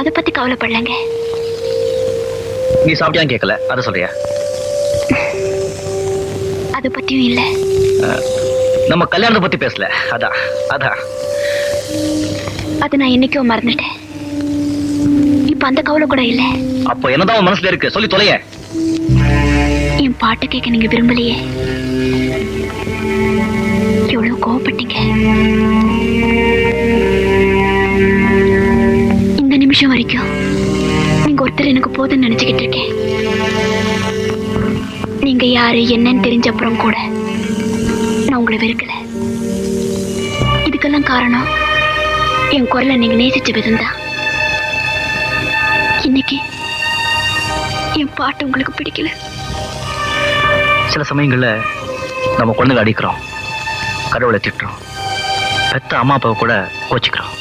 நான் அதை பத்தி கவலைப்படலங்க. நீ சாப்பிட்டியான்னு கேட்கல, அதை சொல்றியா? அதை பத்தியும் இல்ல. நம்ம கல்யாணத்தை பத்தி பேசல. அதான் அதான் அது நான் என்னைக்கோ மறந்துட்டேன். இப்ப அந்த கவலை கூட இல்ல. அப்போ என்னதான் மனசுல இருக்கு சொல்லி தொலைய. என் பாட்டு கேட்க நீங்க விரும்பலையே. எவ்வளவு கோவப்பட்டீங்க. இந்த நிமிஷம் வரைக்கும் நீங்க ஒருத்தர் எனக்கு போதும்னு நினைச்சுக்கிட்டு இருக்கேன். நீங்க யாரு என்னன்னு தெரிஞ்ச அப்புறம் கூட நான் உங்களை வெறுக்கல. இதுக்கெல்லாம் காரணம் என் குரலை நீங்க நேசிச்ச விதம் தான். இன்னைக்கு என் பாட்டு உங்களுக்கு பிடிக்கல. சில சமயங்கள்ல நம்ம குழந்தைங்க அடிக்கிறோம், கடவுளை திட்டுறோம், பெத்த அம்மா அப்பாவை கூட கோச்சிக்கிறோம்.